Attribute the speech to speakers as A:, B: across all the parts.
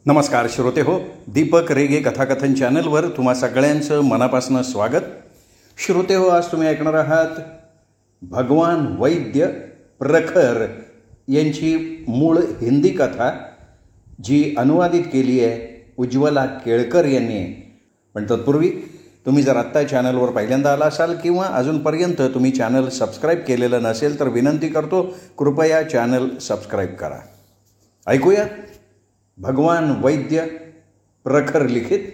A: नमस्कार श्रोते हो, दीपक रेगे कथाकथन चॅनलवर तुम्हा सगळ्यांचं मनापासून स्वागत. श्रोते हो, आज तुम्ही ऐकणार आहात भगवान वैद्य प्रखर यांची मूळ हिंदी कथा, जी अनुवादित केली आहे उज्ज्वला केळकर यांनी. पण तत्पूर्वी तुम्ही जर आत्ता चॅनलवर पहिल्यांदा आला असाल किंवा अजूनपर्यंत तुम्ही चॅनल सबस्क्राईब केलेलं नसेल तर विनंती करतो, कृपया चॅनल सबस्क्राईब करा. ऐकूया भगवान वैद्य प्रखर लिखित,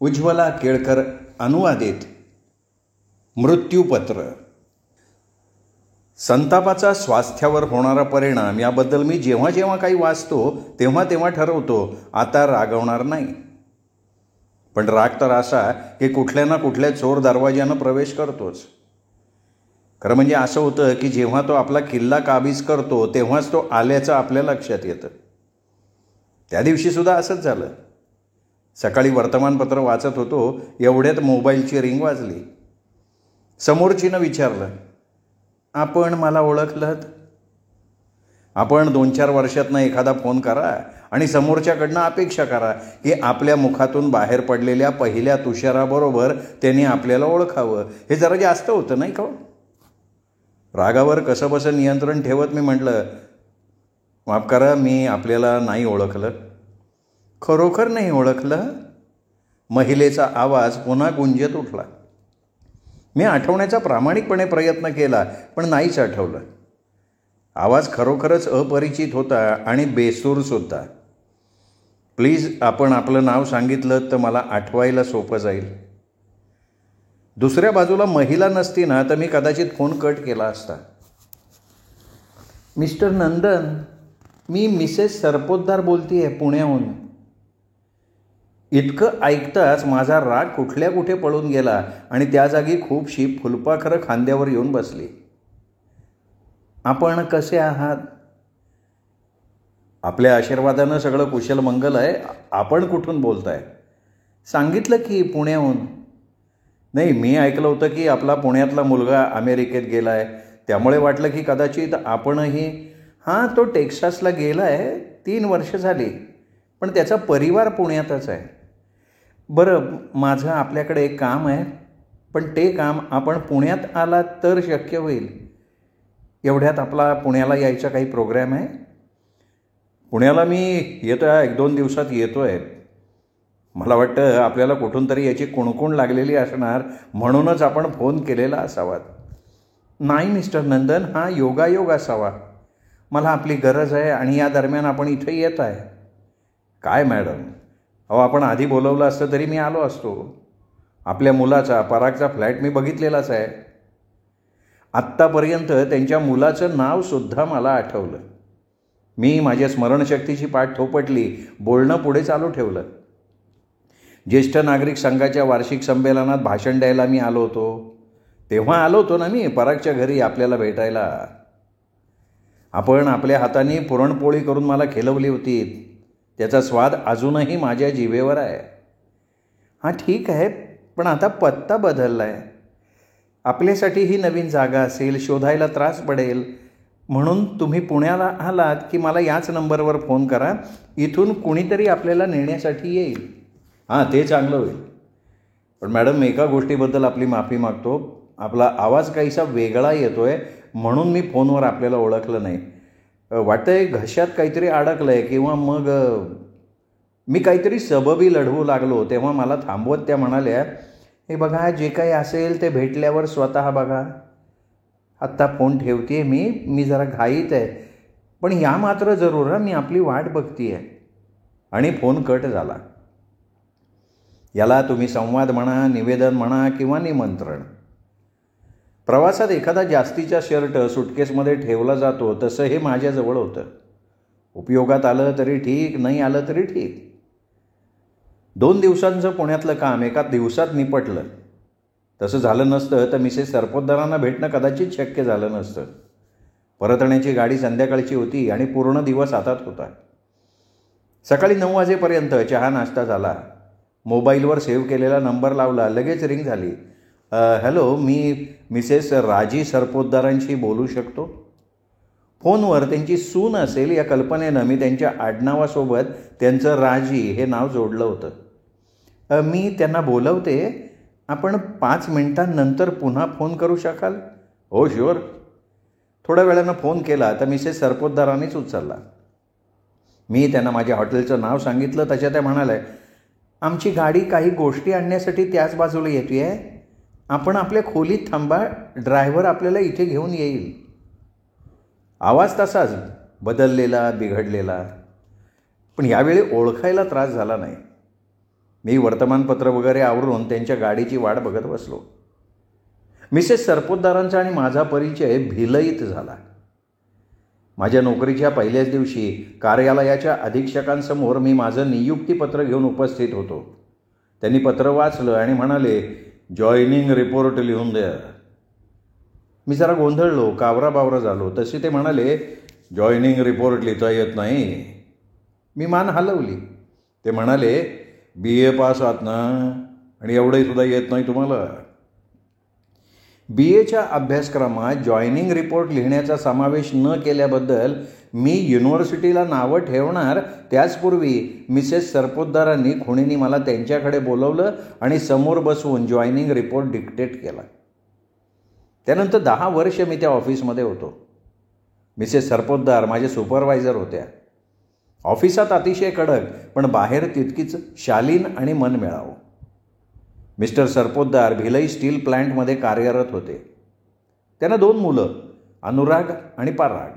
A: उज्ज्वला केळकर अनुवादित मृत्यूपत्र. संतापाचा स्वास्थ्यावर होणारा परिणाम याबद्दल मी जेव्हा जेव्हा काही वाचतो तेव्हा तेव्हा ठरवतो आता रागवणार नाही. पण राग तर असा की कुठल्या ना कुठल्या चोर दरवाज्यानं प्रवेश करतोच. खरं म्हणजे असं होतं की जेव्हा तो आपला किल्ला काबीज करतो तेव्हाच तो आल्याचं आपल्या लक्षात येतं. त्या दिवशीसुद्धा असंच झालं. सकाळी वर्तमानपत्र वाचत होतो, एवढ्यात मोबाईलची रिंग वाजली. समोरचीनं विचारलं, आपण मला ओळखलं? आपण 2-4 वर्षातनं एखादा फोन करा आणि समोरच्याकडनं अपेक्षा करा की आपल्या मुखातून बाहेर पडलेल्या पहिल्या तुषाराबरोबर त्यांनी आपल्याला ओळखावं. हे जरा जास्त होतं नाही का? रागावर कसंबसं नियंत्रण ठेवत मी म्हटलं, माफ करा, मी आपल्याला नाही ओळखलं. खरोखर नाही ओळखलं? महिलेचा आवाज पुन्हा गुंजत उठला. मी आठवण्याचा प्रामाणिकपणे प्रयत्न केला, पण नाहीच आठवलं. आवाज खरोखरच अपरिचित होता आणि बेसूरसुद्धा. प्लीज आपण आपलं नाव सांगितलं तर मला आठवायला सोपं जाईल. दुसऱ्या बाजूला महिला नसती ना तर मी कदाचित फोन कट केला असता. मिस्टर नंदन, मी मिसेस सरपोतदार बोलतीये पुण्याहून. इतकं ऐकताच माझा राग कुठल्या कुठे पळून गेला आणि त्या जागी खूपशी फुलपाखरं खांद्यावर येऊन बसली. आपण कसे आहात? आपल्या आशीर्वादानं सगळं कुशल मंगल आहे. आपण कुठून बोलताय? सांगितलं की पुण्याहून. नाही, मी ऐकलं होतं की आपला पुण्यातला मुलगा अमेरिकेत गेला आहे, त्यामुळे वाटलं की कदाचित आपणही. हां, तो टेक्सासला गेला आहे, 3 वर्ष झाली, पण त्याचा परिवार पुण्यातच आहे. बरं, माझं आपल्याकडे एक काम आहे, पण ते काम आपण पुण्यात आलात तर शक्य होईल. एवढ्यात आपला पुण्याला यायचा काही प्रोग्रॅम आहे? पुण्याला मी येतो आहे, 1-2 दिवसात येतो आहे. मला वाटतं आपल्याला कुठून तरी याची कुणकुण लागलेली असणार, म्हणूनच आपण फोन केलेला असावा. नाही मिस्टर नंदन, हा योगायोग असावा. मला आपली गरज आहे आणि या दरम्यान आपण इथे येत आहे. काय मॅडम, अहो आपण आधी बोलवलं असतं तरी मी आलो असतो. आपल्या मुलाचा, परागचा फ्लॅट मी बघितलेलाच आहे. आत्तापर्यंत त्यांच्या मुलाचं नावसुद्धा मला आठवलं. मी माझ्या स्मरणशक्तीची पाठ थोपटली, बोलणं पुढे चालू ठेवलं. ज्येष्ठ नागरिक संघाच्या वार्षिक संमेलनात भाषण द्यायला मी आलो होतो. तेव्हा आलो होतो ना मी परागच्या घरी आपल्याला भेटायला. आपण आपल्या हाताने पुरणपोळी करून मला खिलवली होती. त्याचा स्वाद अजूनही माझ्या जिभेवर आहे. हां ठीक आहे, पण आता पत्ता बदलला आहे. आपल्यासाठी ही नवीन जागा असेल, शोधायला त्रास पडेल, म्हणून तुम्ही पुण्याला आलात की मला याच नंबरवर फोन करा. इथून कुणीतरी आपल्याला नेण्यासाठी येईल. हां, ते चांगलं होईल. पण मॅडम, एका गोष्टीबद्दल आपली माफी मागतो. आपला आवाज काहीसा वेगळा येतो आहे, म्हणून मी फोनवर आपल्याला ओळखलं नाही. वाटतंय घशात काहीतरी अडकलं आहे किंवा मग मी काहीतरी सबबी लढवू लागलो तेव्हा मला थांबवत त्या म्हणाल्या, हे बघा, जे काही असेल ते भेटल्यावर स्वतः बघा. आत्ता फोन ठेवते मी जरा घाईत आहे, पण या मात्र जरूर मी आपली वाट बघते आहे. आणि फोन कट झाला. याला तुम्ही संवाद म्हणा, निवेदन म्हणा किंवा निमंत्रण. प्रवासात एखादा जास्तीचा शर्ट सुटकेसमध्ये ठेवला जातो तसं हे माझ्याजवळ होतं. उपयोगात आलं तरी ठीक, नाही आलं तरी ठीक. 2 दिवसांचं पुण्यातलं काम एका दिवसात निपटलं. तसं झालं नसतं तर मिसेस सरपोतदारांना भेटणं कदाचित शक्य झालं नसतं. परतण्याची गाडी संध्याकाळची होती आणि पूर्ण दिवस हातात होता. सकाळी 9 वाजेपर्यंत चहा नाश्ता झाला. मोबाईलवर सेव्ह केलेला नंबर लावला, लगेच रिंग झाली. हॅलो, मी मिसेस राजी सरपोतदारांशी बोलू शकतो? फोनवर त्यांची सून असेल या कल्पनेनं मी त्यांच्या आडनावासोबत त्यांचं राजी हे नाव जोडलं होतं. मी त्यांना बोलवते, आपण 5 मिनिटांनंतर पुन्हा फोन करू शकाल? हो शुअर. थोड्या वेळानं फोन केला तर मिसेस सरपोतदारांनीच उचलला. मी त्यांना माझ्या हॉटेलचं नाव सांगितलं. तशा त्या म्हणाल्या, आमची गाडी काही गोष्टी आणण्यासाठी त्याच बाजूला येते आहे, आपण आपल्या खोलीत थांबा, ड्रायव्हर आपल्याला इथे घेऊन येईल. आवाज तसाच बदललेला, बिघडलेला, पण यावेळी ओळखायला त्रास झाला नाही. मी वर्तमानपत्र वगैरे आवरून त्यांच्या गाडीची वाट बघत बसलो. मिसेस सरपोतदारांचा आणि माझा परिचय भिलईत झाला. माझ्या नोकरीच्या पहिल्याच दिवशी कार्यालयाच्या अधीक्षकांसमोर मी माझं नियुक्तीपत्र घेऊन उपस्थित होतो. त्यांनी पत्र वाचलं आणि म्हणाले, जॉईनिंग रिपोर्ट लिहून द्या. मी जरा गोंधळलो, कावराबावरा झालो. तसे ते म्हणाले, जॉईनिंग रिपोर्ट लिहिता येत नाही. मी मान हलवली. ते म्हणाले, BA पास आहात ना, आणि एवढंही सुद्धा येत नाही तुम्हाला? BAच्या अभ्यासक्रमात जॉईनिंग रिपोर्ट लिहिण्याचा समावेश न केल्याबद्दल मी युनिव्हर्सिटीला नावं ठेवणार त्याचपूर्वी मिसेस सरपोतदारांनी खुणीने मला त्यांच्याकडे बोलवलं आणि समोर बसवून जॉईनिंग रिपोर्ट डिक्टेट केला. त्यानंतर 10 वर्ष मी त्या ऑफिसमध्ये होतो. मिसेस सरपोतदार माझे सुपरवायझर होत्या. ऑफिसात अतिशय कडक, पण बाहेर तितकीच शालीन आणि मनमिळावू. मिस्टर सरपोतदार भिलई स्टील प्लॅन्टमध्ये कार्यरत होते. त्यांना 2 मुलं, अनुराग आणि पराग.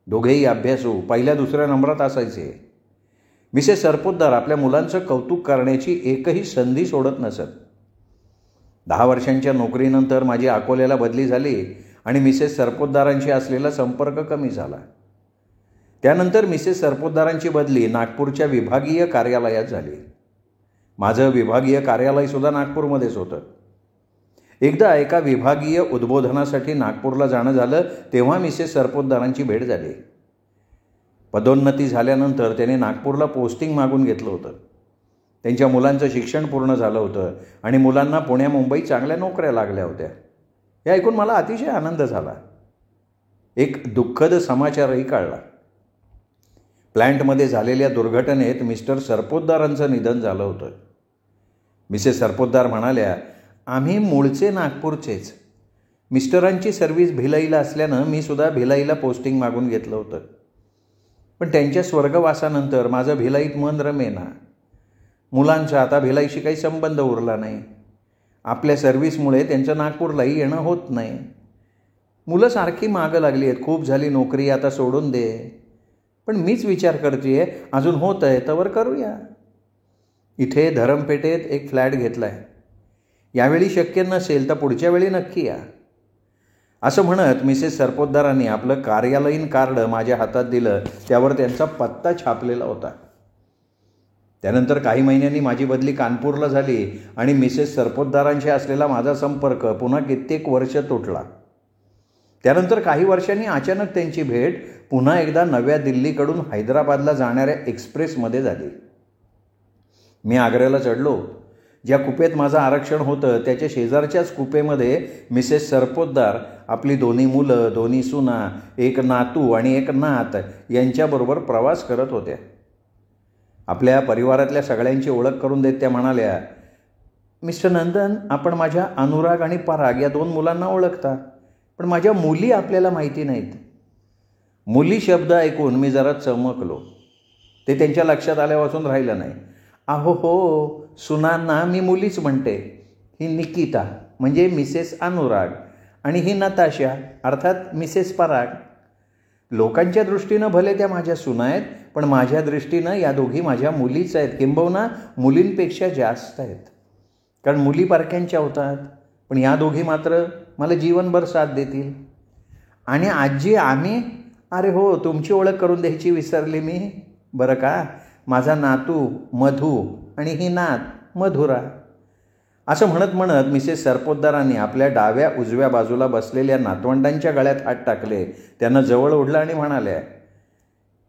A: दोघेही अभ्यासू, पहिल्या दुसऱ्या नंबरात असायचे. मिसेस सरपोतदार आपल्या मुलांचं कौतुक करण्याची एकही संधी सोडत नसत. 10 वर्षांच्या नोकरीनंतर माझी अकोल्याला बदली झाली आणि मिसेस सरपोतदारांशी असलेला संपर्क कमी झाला. त्यानंतर मिसेस सरपोतदारांची बदली नागपूरच्या विभागीय कार्यालयात झाली. माझं विभागीय कार्यालयसुद्धा नागपूरमध्येच होतं. एकदा एका विभागीय उद्बोधनासाठी नागपूरला जाणं झालं, तेव्हा मिसेस सरपोतदारांची भेट झाली. पदोन्नती झाल्यानंतर त्याने नागपूरला पोस्टिंग मागून घेतलं होतं. त्यांच्या मुलांचं शिक्षण पूर्ण झालं होतं आणि मुलांना पुण्या मुंबईत चांगल्या नोकऱ्या लागल्या होत्या. हे ऐकून मला अतिशय आनंद झाला. एक दुःखद समाचारही कळला. प्लॅन्टमध्ये झालेल्या दुर्घटनेत मिस्टर सरपोतदारांचं निधन झालं होतं. मिसेस सरपोतदार म्हणाल्या, आम्ही मूळचे नागपूरचेच. मिस्टरांची सर्व्हिस भिलईला असल्यानं मी सुद्धा भिलईला पोस्टिंग मागून घेतलं होतं. पण त्यांच्या स्वर्गवासानंतर माझं भिलईत मन रमेना. मुलांचा आता भिलईशी काही संबंध उरला नाही. आपल्या सर्व्हिसमुळे त्यांचं नागपूरलाही येणं होत नाही. मुलं सारखी मागं लागली आहेत, खूप झाली नोकरी, आता सोडून दे. पण मीच विचार करते आहे, अजून होत आहे तर करूया. इथे धरमपेठेत एक फ्लॅट घेतला आहे. यावेळी शक्य नसेल तर पुढच्या वेळी नक्की या. असं म्हणत मिसेस सरपोतदारांनी आपलं कार्यालयीन कार्ड माझ्या हातात दिलं. त्यावर त्यांचा पत्ता छापलेला होता. त्यानंतर काही महिन्यांनी माझी बदली कानपूरला झाली आणि मिसेस सरपोतदारांशी असलेला माझा संपर्क पुन्हा कित्येक वर्ष तुटला. त्यानंतर काही वर्षांनी अचानक त्यांची भेट पुन्हा एकदा नव्या दिल्लीकडून हैदराबादला जाणाऱ्या एक्सप्रेसमध्ये झाली. मी आग्र्याला चढलो. ज्या कुपेत माझं आरक्षण होतं त्याच्या शेजारच्याच कुपेमध्ये मिसेस सरपोतदार आपली 2 मुलं, 2 सुना, 1 नातू आणि 1 नात यांच्याबरोबर प्रवास करत होत्या. आपल्या परिवारातल्या सगळ्यांची ओळख करून देत त्या म्हणाल्या, मिस्टर नंदन, आपण माझ्या अनुराग आणि पराग या 2 मुलांना ओळखता, पण माझ्या मुली आपल्याला माहिती नाहीत. मुली शब्द ऐकून मी जरा चमकलो. ते त्यांच्या लक्षात आल्यापासून राहिलं नाही. अहो हो, सुनांना मी मुलीच म्हणते. ही निकिता म्हणजे मिसेस अनुराग आणि ही नताशा अर्थात मिसेस पराग. लोकांच्या दृष्टीनं भले त्या माझ्या सुना आहेत, पण माझ्या दृष्टीनं या दोघी माझ्या मुलीच आहेत, किंबहुना मुलींपेक्षा जास्त आहेत. कारण मुली परक्यांच्या होतात, पण या दोघी मात्र मला जीवनभर साथ देतील. आणि आजी आम्ही, अरे हो, तुमची ओळख करून द्यायची विसरली मी बरं का. माझा नातू मधू आणि ही नात मधुरा. असं म्हणत म्हणत मिसेस सरपोतदारांनी आपल्या डाव्या उजव्या बाजूला बसलेल्या नातवंडांच्या गळ्यात हात टाकले. त्यांना जवळ ओढलं आणि म्हणाल्या,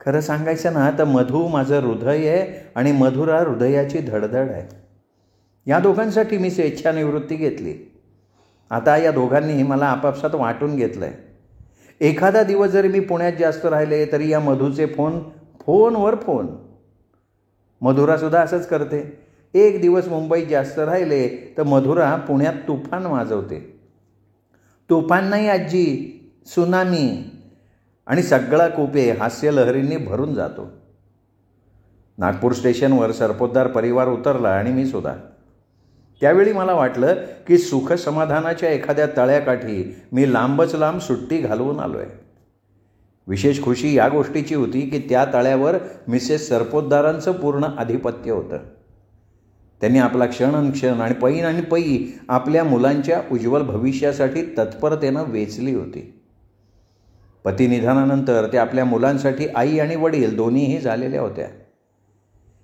A: खरं सांगायचं ना तर मधू माझं हृदय आहे आणि मधुरा हृदयाची धडधड आहे. या दोघांसाठी मी स्वेच्छानिवृत्ती घेतली. आता या दोघांनीही मला आपापसात वाटून घेतलं आहे. एखादा दिवस जरी मी पुण्यात जास्त राहिले तरी या मधूचे फोनवर फोन. मधुरासुद्धा असंच करते. एक दिवस मुंबईत जास्त राहिले तर मधुरा पुण्यात तुफान वाजवते. तुफान नाही आजी, सुनामी. आणि सगळा कुपे हास्यलहरींनी भरून जातो. नागपूर स्टेशनवर सरपोतदार परिवार उतरला आणि मी सुद्धा. त्यावेळी मला वाटलं की सुखसमाधानाच्या एखाद्या तळ्याकाठी मी लांबच लांब सुट्टी घालवून आलो आहे. विशेष खुशी या गोष्टीची होती की त्या तळ्यावर मिसेस सरपोतदारांचं पूर्ण आधिपत्य होतं. त्यांनी आपला क्षण आणि पै आपल्या मुलांच्या उज्ज्वल भविष्यासाठी तत्परतेनं वेचली होती. पतिनिधनानंतर ते आपल्या मुलांसाठी आई आणि वडील दोन्हीही झालेल्या होत्या.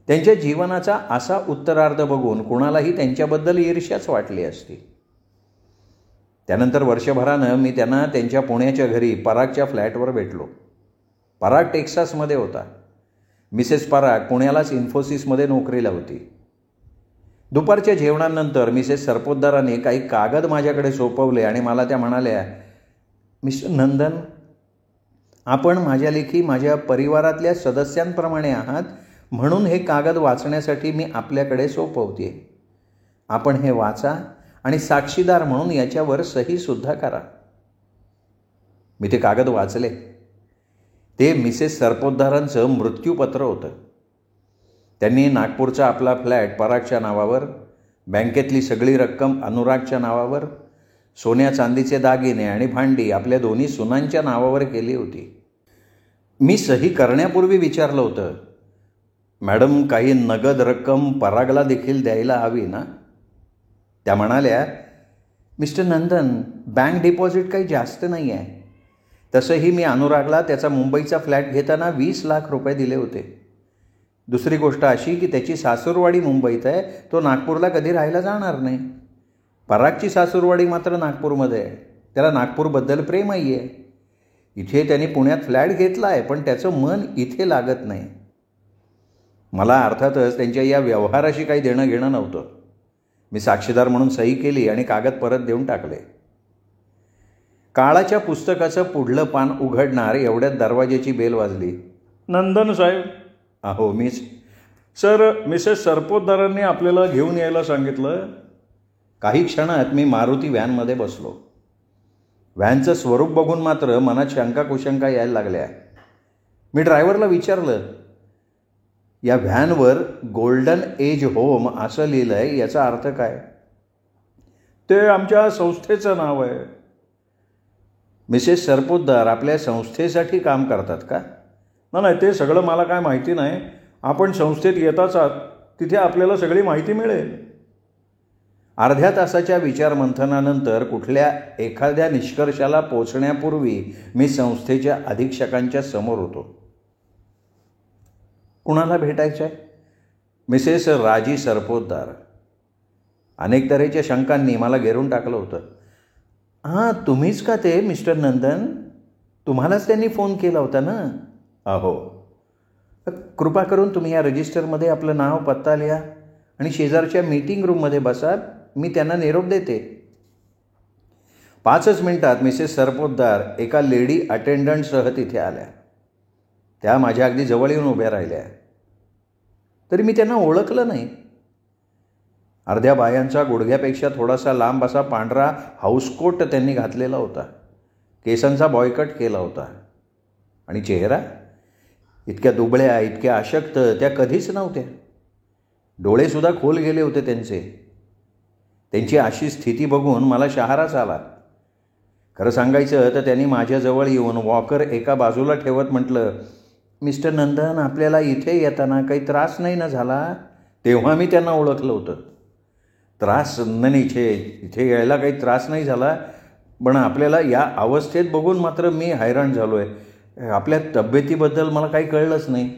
A: त्यांच्या जीवनाचा असा उत्तरार्ध बघून कुणालाही त्यांच्याबद्दल ईर्ष्याच वाटली असती. त्यानंतर वर्षभरानं मी त्यांना त्यांच्या पुण्याच्या घरी परागच्या फ्लॅटवर भेटलो. पराग टेक्सासमध्ये होता. मिसेस पराग पुण्यालाच इन्फोसिसमध्ये नोकरीला होती. दुपारच्या जेवणानंतर मिसेस सरपोतदारांनी काही कागद माझ्याकडे सोपवले आणि मला त्या म्हणाल्या, मिस्टर नंदन, आपण माझ्या लेखी माझ्या परिवारातल्या सदस्यांप्रमाणे आहात म्हणून हे कागद वाचण्यासाठी मी आपल्याकडे सोपवते. आपण हे वाचा आणि साक्षीदार म्हणून याच्यावर सहीसुद्धा करा. मी ते कागद वाचले. ते मिसेस सरपोतदारांचं मृत्यूपत्र होतं. त्यांनी नागपूरचा आपला फ्लॅट परागच्या नावावर, बँकेतली सगळी रक्कम अनुरागच्या नावावर, सोन्या चांदीचे दागिने आणि भांडी आपल्या दोन्ही सुनांच्या नावावर केली होती. मी सही करण्यापूर्वी विचारलं होतं, मॅडम काही नगद रक्कम परागला देखील द्यायला हवी ना? त्या म्हणाल्या, मिस्टर नंदन, बँक डिपॉझिट काही जास्त नाही आहे. तसंही मी अनुरागला त्याचा मुंबईचा फ्लॅट घेताना 20 लाख रुपये दिले होते. दुसरी गोष्ट अशी की त्याची सासूरवाडी मुंबईत आहे, तो नागपूरला कधी राहायला जाणार नाही. परागची सासूरवाडी मात्र नागपूरमध्ये आहे. त्याला नागपूरबद्दल प्रेमही आहे. इथे त्यांनी पुण्यात फ्लॅट घेतला आहे पण त्याचं मन इथे लागत नाही. मला अर्थातच त्यांच्या या व्यवहाराशी काही देणं घेणं नव्हतं. मी साक्षीदार म्हणून सही केली आणि कागद परत देऊन टाकले. काळाच्या पुस्तकाचं पुढलं पान उघडणार एवढ्यात दरवाजेची बेल वाजली.
B: नंदन साहेब.
A: अहो मीच.
B: सर, मिसेस सरपोतदारांनी आपल्याला घेऊन यायला सांगितलं.
A: काही क्षणात मी मारुती व्हॅनमध्ये बसलो. व्हॅनचं स्वरूप बघून मात्र मनात शंका कुशंका यायला लागल्या. मी ड्रायव्हरला विचारलं, या व्हॅनवर गोल्डन एज होम असं लिहिलं आहे, याचा अर्थ काय?
B: ते आमच्या संस्थेचं नाव आहे.
A: मिसेस सरपोतदार आपल्या संस्थेसाठी काम करतात का?
B: नाही, ते सगळं मला काय माहिती नाही. आपण संस्थेत येताच तिथे आपल्याला सगळी माहिती मिळेल.
A: अर्ध्या तासाच्या विचारमंथनानंतर कुठल्या एखाद्या निष्कर्षाला पोचण्यापूर्वी मी संस्थेच्या अधीक्षकांच्या समोर होतो. कुणाला भेटायचं आहे? मिसेस राजी सरपोतदार. अनेक तऱ्हेच्या शंकांनी मला घेरून टाकलं होतं. हां, तुम्हीच का ते मिस्टर नंदन? तुम्हालाच त्यांनी फोन केला होता ना? अहो. कृपा करून तुम्ही या रजिस्टरमध्ये आपलं नाव, पत्ता लिहा आणि शेजारच्या मीटिंग रूममध्ये बसा. मी त्यांना निरोप देते. 5च मिनिटात मिसेस सरपोतदार एका लेडी अटेंडंटसह तिथे आल्या. त्या माझ्या अगदी जवळ येऊन उभ्या राहिल्या. तरी मी त्यांना ओळखलं नाही. अर्ध्या बायांचा गुडघ्यापेक्षा थोडासा लांब असा पांढरा हाऊसकोट त्यांनी घातलेला होता. केसांचा बॉयकट केला होता. आणि चेहरा? इतक्या दुबळ्या, इतक्या अशक्त त्या कधीच नव्हत्या. डोळेसुद्धा खोल गेले होते त्यांचे. त्यांची अशी स्थिती बघून मला शहाराच आला. खरं सांगायचं तर त्यांनी माझ्याजवळ येऊन वॉकर एका बाजूला ठेवत म्हटलं, मिस्टर नंदन, आपल्याला इथे येताना काही त्रास नाही ना झाला? तेव्हा मी त्यांना ओळखलं होतं. त्रास नाही, इथे यायला काही त्रास नाही झाला, पण आपल्याला या अवस्थेत बघून मात्र मी हैराण झालो आहे. आपल्या तब्येतीबद्दल मला काही कळलंच नाही.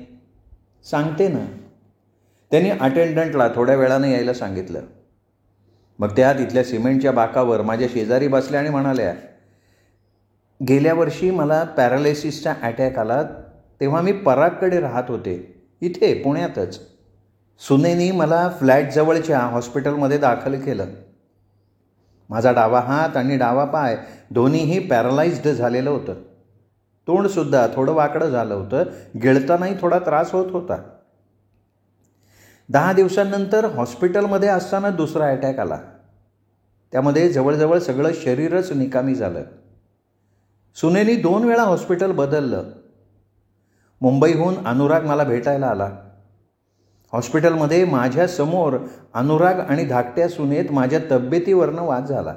A: सांगते ना. त्यांनी अटेंडंटला थोड्या वेळानं यायला सांगितलं. मग त्या तिथल्या सिमेंटच्या बाकावर माझ्या शेजारी बसल्या आणि म्हणाल्या, गेल्या वर्षी मला पॅरालिसिसचा अटॅक आला. तेव्हा मी परागकडे राहत होते, इथे पुण्यातच. सुनेनी मला फ्लॅटजवळच्या हॉस्पिटलमध्ये दाखल केलं. माझा डावा हात आणि डावा पाय दोन्हीही पॅरालाइज्ड झालेलं होतं. तोंडसुद्धा थोडं वाकडं झालं होतं. गिळतानाही थोडा त्रास होत होता. 10 दिवसांनंतर हॉस्पिटलमध्ये असताना दुसरा अटॅक आला. त्यामध्ये जवळजवळ सगळं शरीरच निकामी झालं. सुनेनी 2 वेळा हॉस्पिटल बदललं. मुंबईहून अनुराग मला भेटायला आला. हॉस्पिटलमध्ये माझ्यासमोर अनुराग आणि धाकट्या सुनेत माझ्या तब्येतीवरनं वाद झाला.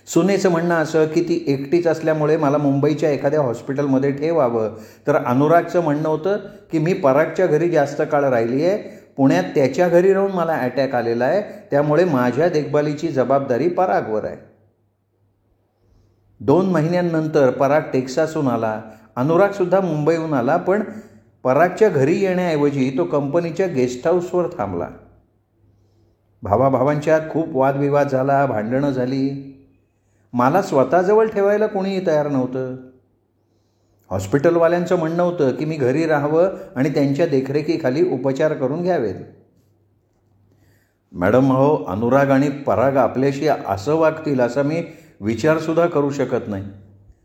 A: सुनेचं म्हणणं असं की ती एकटीच असल्यामुळे मला मुंबईच्या एखाद्या हॉस्पिटलमध्ये ठेवावं, तर अनुरागचं म्हणणं होतं की मी परागच्या घरी जास्त काळ राहिली आहे, पुण्यात त्याच्या घरी राहून मला अटॅक आलेला आहे, त्यामुळे माझ्या देखभालीची जबाबदारी परागवर आहे. 2 महिन्यांनंतर पराग टेक्सासहून आला. अनुरागसुद्धा मुंबईहून आला, पण परागच्या घरी येण्याऐवजी तो कंपनीच्या गेस्ट हाऊसवर थांबला. भावाभावांच्यात खूप वादविवाद झाला, भांडणं झाली. मला स्वतःजवळ ठेवायला कोणीही तयार नव्हतं. हॉस्पिटलवाल्यांचं म्हणणं होतं की मी घरी राहावं आणि त्यांच्या देखरेखीखाली उपचार करून घ्यावेत. मॅडम, अहो, अनुराग आणि पराग आपल्याशी असं वागतील असा मी विचारसुद्धा करू शकत नाही.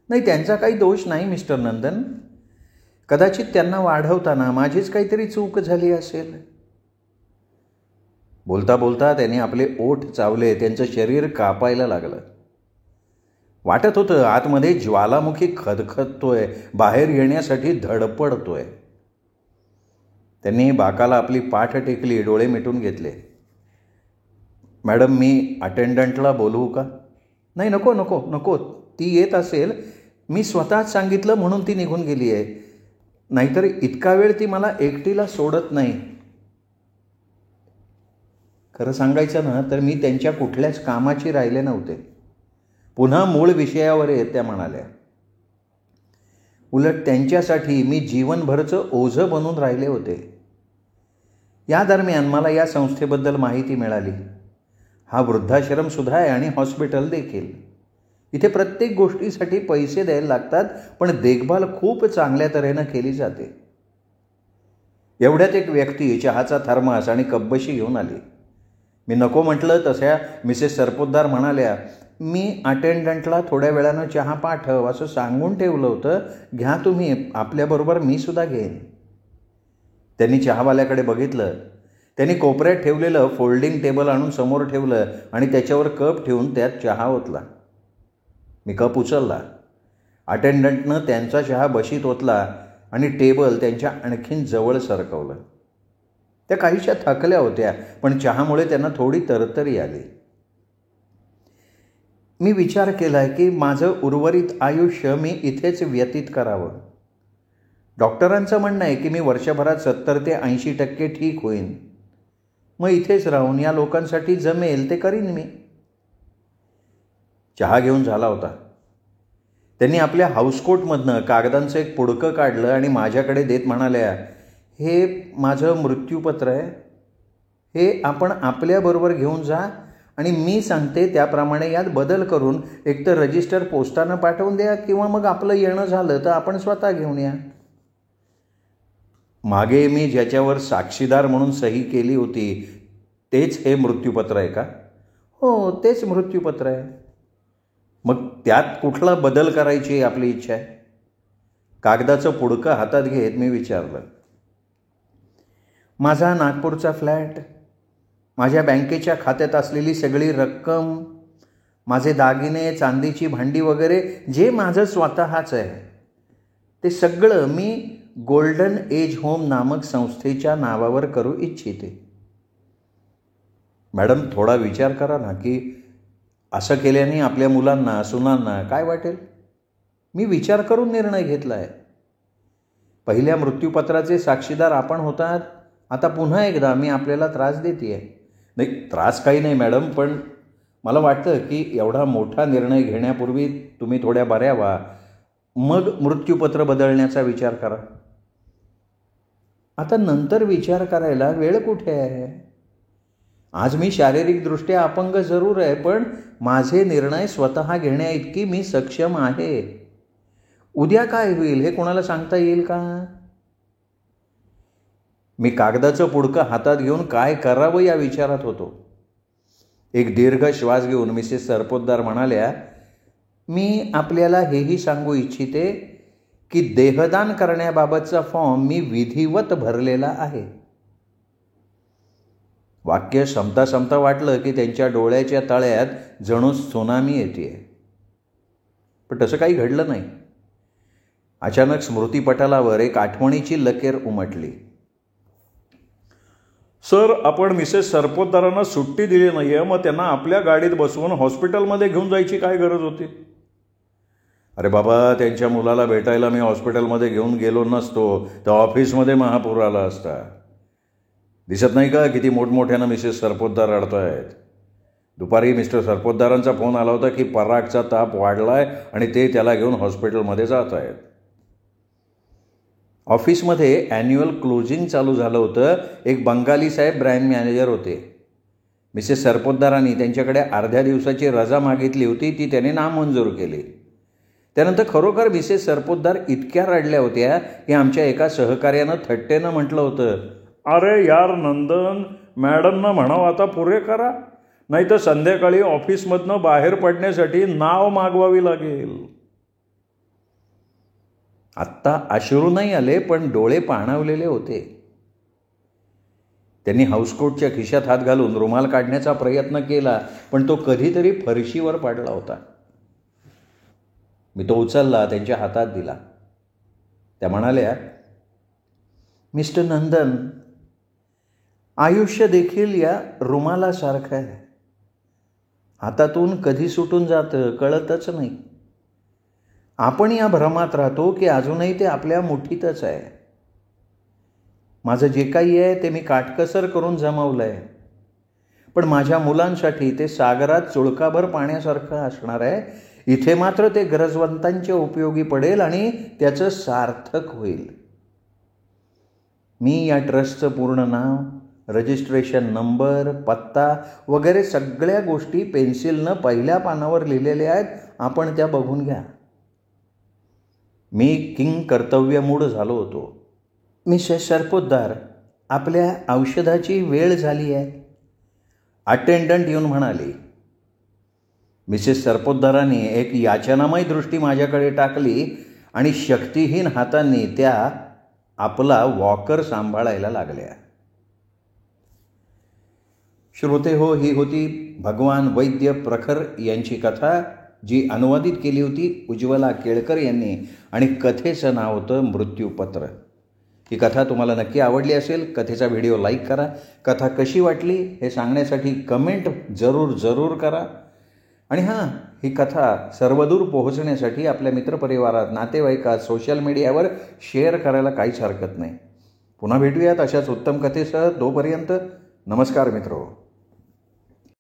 A: नाही, त्यांचा काही दोष नाही मिस्टर नंदन. कदाचित त्यांना वाढवताना माझीच काहीतरी चूक झाली असेल. बोलता बोलता त्याने आपले ओठ चावले. त्यांचं शरीर कापायला लागलं. वाटत होतं आतमध्ये ज्वालामुखी खदखदतोय, बाहेर येण्यासाठी धडपडतोय. त्यांनी बाकाला आपली पाठ टेकली, डोळे मिटून घेतले. मॅडम, मी अटेंडंटला बोलवू का? नाही, नको नको नको. ती येत असेल, मी स्वतःच सांगितलं म्हणून ती निघून गेली आहे. नाहीतर इतका वेळ ती मला एकटीला सोडत नाही. खरं सांगायचं ना तर मी त्यांच्या कुठल्याच कामाची राहिले नव्हते. पुन्हा मूळ विषयावर येत त्या म्हणाल्या. उलट त्यांच्यासाठी मी जीवनभरचं ओझं बनून राहिले होते. या दरम्यान मला या संस्थेबद्दल माहिती मिळाली. हा वृद्धाश्रमसुद्धा आहे आणि हॉस्पिटल देखील. इथे प्रत्येक गोष्टीसाठी पैसे द्यायला लागतात, पण देखभाल खूप चांगल्या तऱ्हेनं केली जाते. एवढ्यात एक व्यक्ती चहाचा थर्मास आणि कब्बशी घेऊन आली. मी नको म्हटलं तशा मिसेस सरपोतदार म्हणाल्या, मी अटेंडंटला थोड्या वेळानं चहा पाठव असं सांगून ठेवलं होतं, घ्या तुम्ही, आपल्याबरोबर मी सुद्धा घेईन. त्यांनी चहावाल्याकडे बघितलं. त्यांनी कोपऱ्यात ठेवलेलं फोल्डिंग टेबल आणून समोर ठेवलं आणि त्याच्यावर कप ठेवून त्यात चहा ओतला. मी कप उचलला. अटेंडंटनं त्यांचा चहा बशीत ओतला आणि टेबल त्यांच्या आणखीन जवळ सरकवलं. त्या काहीशा थकल्या होत्या, पण चहामुळे त्यांना थोडी तरतरी आली. मी विचार केला की माझं उर्वरित आयुष्य मी इथेच व्यतीत करावं. डॉक्टरांचं म्हणणं आहे की मी वर्षभरात 70 ते 80% ठीक होईन. मग इथेच राहून या लोकांसाठी जमेल ते करीन मी. चहा घेऊन झाला होता. त्यांनी आपल्या हाऊसकोटमधनं कागदांचं एक पुडकं काढलं आणि माझ्याकडे देत म्हणाल्या, हे माझं मृत्यूपत्र आहे. हे आपण आपल्याबरोबर घेऊन जा आणि मी सांगते त्याप्रमाणे यात बदल करून एकतर रजिस्टर पोस्टानं पाठवून द्या किंवा मग आपलं येणं झालं तर आपण स्वतः घेऊन या. मागे मी ज्याच्यावर साक्षीदार म्हणून सही केली होती तेच हे मृत्यूपत्र आहे का? हो, तेच मृत्यूपत्र आहे. मग त्यात कुठला बदल करायची आपली इच्छा आहे? कागदाचं पुडकं हातात घेत मी विचारलं. माझा नागपूरचा फ्लॅट, माझ्या बँकेच्या खात्यात असलेली सगळी रक्कम, माझे दागिने, चांदीची भांडी वगैरे जे माझं स्वतःच आहे, ते सगळं मी गोल्डन एज होम नामक संस्थेच्या नावावर करू इच्छिते. मॅडम, थोडा विचार करा ना की असं केल्याने आपल्या मुलांना, सुनांना काय वाटेल? मी विचार करून निर्णय घेतला आहे. पहिल्या मृत्यूपत्राचे साक्षीदार आपण होतात. आता पुन्हा एकदा मी आपल्याला त्रास देते. नाही, त्रास काही नाही मॅडम, पण मला वाटतं की एवढा मोठा निर्णय घेण्यापूर्वी तुम्ही थोड्या बऱ्या व्हा, मग मृत्यूपत्र बदलण्याचा विचार करा. आता नंतर विचार करायला वेळ कुठे आहे? आज मी शारीरिकदृष्ट्या अपंग जरूर आहे, पण माझे निर्णय स्वतः घेण्या इतकी मी सक्षम आहे. उद्या काय होईल हे कोणाला सांगता येईल का? मी कागदाचं पुडकं हातात घेऊन काय करावं या विचारात होतो. एक दीर्घ श्वास घेऊन मिसेस सरपोतदार म्हणाल्या, मी आपल्याला हेही सांगू इच्छिते की देहदान करण्याबाबतचा फॉर्म मी विधिवत भरलेला आहे. वाक्य संपता संपता वाटलं की त्यांच्या डोळ्याच्या तळ्यात जणू त्सुनामी येते. पण तसं काही घडलं नाही. अचानक स्मृतिपटलावर एक आठवणीची लकीर उमटली.
B: सर, आपण मिसेस सरपोतदारांना सुट्टी दिली नाही आहे, मग त्यांना आपल्या गाडीत बसवून हॉस्पिटलमध्ये घेऊन जायची काय गरज होती?
A: अरे बाबा, त्यांच्या मुलाला भेटायला मी हॉस्पिटलमध्ये घेऊन गेलो नसतो तर ऑफिसमध्ये महापूर आला असता. दिसत नाही का किती मोठमोठ्यानं मिसेस सरपोतदार रडत आहेत. दुपारी मिस्टर सरपोतदारांचा फोन आला होता की परागचा ताप वाढलाय आणि ते त्याला घेऊन हॉस्पिटलमध्ये जात आहेत. ऑफिसमध्ये ॲन्युअल क्लोजिंग चालू झालं होतं. एक बंगाली साहेब ब्रँच मॅनेजर होते. मिसेस सरपोतदारांनी त्यांच्याकडे अर्ध्या दिवसाची रजा मागितली होती, ती त्याने नामंजूर केली. त्यानंतर खरोखर मिसेस सरपोतदार इतक्या रडल्या होत्या की आमच्या एका सहकार्यानं थट्टेनं म्हटलं होतं,
B: अरे यार नंदन, मॅडमना म्हणावं आता पुरे करा, नाही तर संध्याकाळी ऑफिसमधनं बाहेर पडण्यासाठी नाव मागवावी लागेल.
A: आत्ता अश्रू नाही आले, पण डोळे पाणावलेले होते. त्यांनी हाऊसकोटच्या खिशात हात घालून रुमाल काढण्याचा प्रयत्न केला, पण तो कधीतरी फरशीवर पडला होता. मी तो उचलला, त्यांच्या हातात दिला. त्या म्हणाल्या, मिस्टर नंदन, आयुष्य देखील या रुमालासारखं आहे. हातातून कधी सुटून जातं कळतच नाही. आपण या भ्रमात राहतो की अजूनही ते आपल्या मुठीतच आहे. माझं जे काही आहे ते मी काटकसर करून जमवलं आहे, पण माझ्या मुलांसाठी ते सागरात चुळकाभर पाण्यासारखं असणार आहे. इथे मात्र ते गरजवंतांच्या उपयोगी पडेल आणि त्याचं सार्थक होईल. मी या ट्रस्टचं पूर्ण नाव, रजिस्ट्रेशन नंबर, पत्ता वगैरे सगळ्या गोष्टी पेन्सिलनं पहिल्या पानावर लिहिलेल्या आहेत. आपण त्या बघून घ्या. मी किंग कर्तव्यमूढ झालो होतो. मिसेस सरपोतदार, आपल्या औषधाची वेळ झाली आहे, अटेंडंट येऊन म्हणाली. मिसेस सरपोतदारांनी एक याचनामय दृष्टी माझ्याकडे टाकली आणि शक्तिहीन हातांनी त्या आपला वॉकर सांभाळायला लागल्या. श्रोते हो, ही होती भगवान वैद्य प्रखर यांची कथा, जी अनुवादित केली होती उज्ज्वला केळकर यांनी, आणि कथेचं नाव होतं मृत्यूपत्र. ही कथा तुम्हाला नक्की आवडली असेल. कथेचा व्हिडिओ लाईक करा. कथा कशी वाटली हे सांगण्यासाठी कमेंट जरूर करा. आणि हां, ही कथा सर्वदूर पोहोचण्यासाठी आपल्या मित्रपरिवारात, नातेवाईकात, सोशल मीडियावर शेअर करायला काहीच हरकत नाही. पुन्हा भेटूयात अशाच उत्तम कथेसह. तोपर्यंत नमस्कार मित्रो.